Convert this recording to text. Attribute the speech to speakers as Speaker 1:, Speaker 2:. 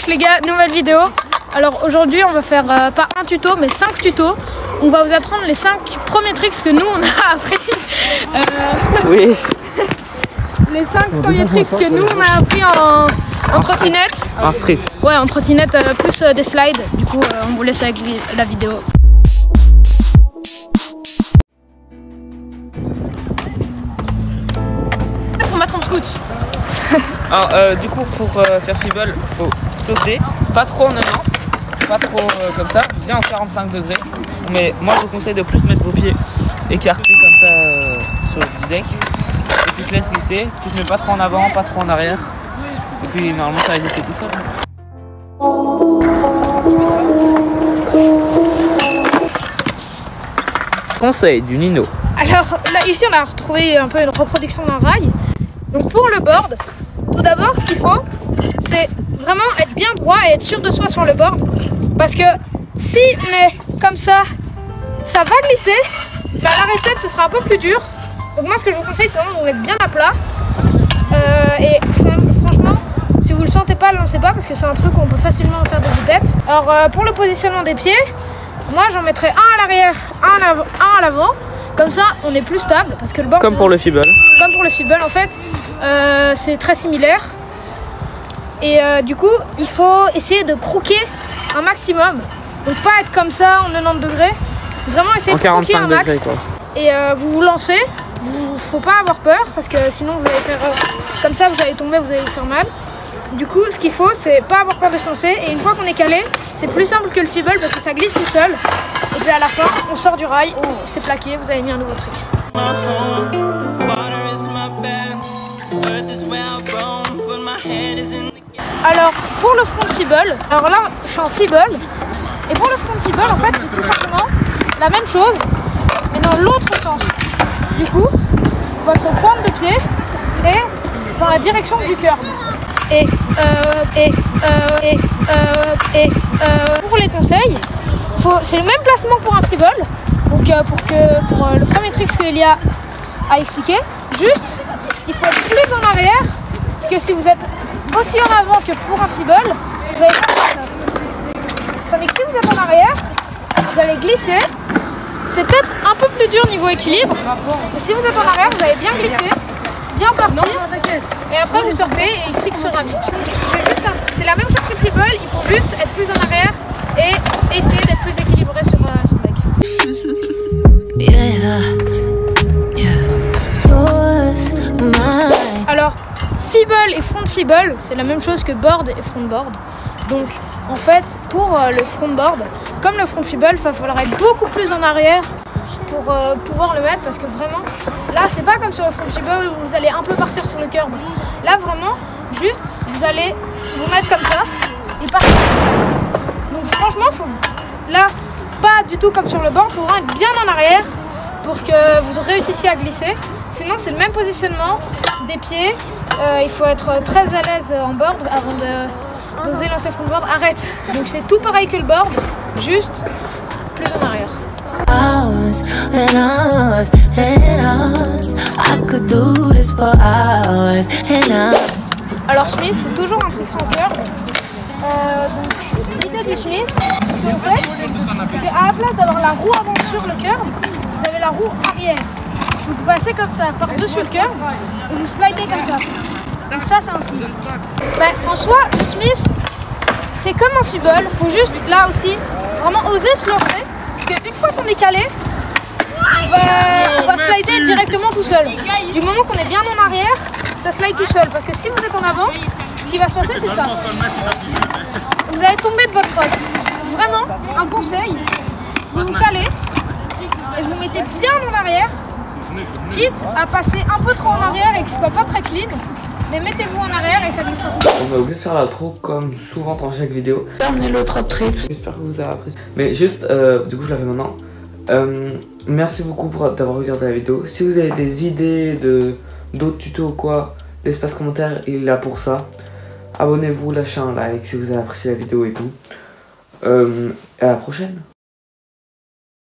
Speaker 1: les gars, nouvelle vidéo. Alors aujourd'hui on va faire pas un tuto mais 5 tutos. On va vous apprendre les 5 premiers tricks que nous on a appris.
Speaker 2: Oui.
Speaker 1: Les 5 premiers tricks que nous on a appris en trottinette.
Speaker 2: En street.
Speaker 1: Ouais, en trottinette plus des slides. Du coup on vous laisse avec la vidéo. Pour mettre en scoot.
Speaker 2: Alors du coup pour faire feeble, faut sauter, pas trop en 90, pas trop comme ça, bien en 45 degrés. Mais moi je vous conseille de plus mettre vos pieds écartés comme ça sur le deck. Et tu te laisses glisser, tu te mets pas trop en avant, pas trop en arrière. Et puis normalement ça va glisser tout seul. Conseil du Nino.
Speaker 1: Alors là ici on a retrouvé un peu une reproduction d'un rail. Donc pour le board, tout d'abord ce qu'il faut c'est vraiment être bien droit et être sûr de soi sur le board. Parce que si on est comme ça va glisser. Faire la recette ce sera un peu plus dur. Donc moi ce que je vous conseille c'est vraiment de vous mettre bien à plat. Et franchement si vous le sentez pas, lancez pas parce que c'est un truc où on peut facilement faire des zipettes. Alors pour le positionnement des pieds, moi j'en mettrai un à l'arrière, un à l'avant. Comme ça on est plus stable parce que le board
Speaker 2: Comme pour le feeble.
Speaker 1: Comme pour le feeble en fait c'est très similaire. Et du coup il faut essayer de croquer un maximum. Donc pas être comme ça en 90 degrés. Vraiment essayer de croquer un max.
Speaker 2: Degrés,
Speaker 1: et vous vous lancez. Faut pas avoir peur parce que sinon vous allez faire comme ça, vous allez tomber, vous allez vous faire mal. Du coup ce qu'il faut c'est pas avoir peur de se lancer. Et une fois qu'on est calé, c'est plus simple que le feeble parce que ça glisse tout seul. Et puis à la fin on sort du rail, c'est plaqué, vous avez mis un nouveau trick. Alors pour le front feeble, alors là je suis en feeble. Et pour le front feeble en fait c'est tout simplement la même chose mais dans l'autre sens. Du coup votre pointe de pied est dans la direction du curb. Et pour les conseils, c'est le même placement pour un feeble. Donc pour le premier trick qu'il y a à expliquer, juste il faut être plus en arrière que si vous êtes aussi en avant que pour un feeble, vous allez faire ça. Tandis que si vous êtes en arrière, vous allez glisser. C'est peut-être un peu plus dur niveau équilibre. Mais si vous êtes en arrière, vous allez bien glisser, bien partir. Et après vous sortez et le trick sera vite. C'est la même chose que le feeble, il faut juste être plus en arrière et essayer d'être plus équilibré sur son deck. Alors, feeble et front feeble, c'est la même chose que board et front board. Donc, en fait, pour le front board, comme le front feeble, il va falloir être beaucoup plus en arrière pour pouvoir le mettre parce que vraiment, là, c'est pas comme sur le front feeble où vous allez un peu partir sur le curb. Là, vraiment, juste, vous allez vous mettre comme ça et partir. Donc, franchement, là, pas du tout comme sur le board, il faut vraiment être bien en arrière pour que vous réussissiez à glisser. Sinon, c'est le même positionnement des pieds. Il faut être très à l'aise en board avant d'oser lancer front board. Arrête. Donc c'est tout pareil que le board, juste plus en arrière. Alors Smith, c'est toujours un trick sans cœur. Donc l'idée du Smith, ce qu'on fait, c'est qu'à la place d'avoir la roue avant sur le curb, vous avez la roue arrière. Vous passez comme ça par-dessus le curb et vous slidez comme ça. Donc ça c'est un Smith. En soi, le Smith, c'est comme un feeble, il faut juste là aussi vraiment oser se lancer. Parce qu'une fois qu'on est calé, on va slider directement tout seul. Du moment qu'on est bien en arrière, ça slide tout seul. Parce que si vous êtes en avant, ce qui va se passer c'est ça. Vous allez tomber de votre rock. Vraiment, un conseil, vous vous calez et vous mettez bien en arrière. Quitte à passer un peu trop en arrière et que ce soit pas très clean, mais mettez-vous en arrière et ça glissera tout.
Speaker 2: On va oublier de faire l'outro comme souvent dans chaque vidéo.
Speaker 3: Terminez l'autre trick.
Speaker 2: J'espère que vous avez apprécié. Mais juste, du coup je la fais maintenant. Merci beaucoup d'avoir regardé la vidéo. Si vous avez des idées d'autres tutos ou quoi, l'espace commentaire il est là pour ça. Abonnez-vous, lâchez un like si vous avez apprécié la vidéo et tout. Et à la prochaine.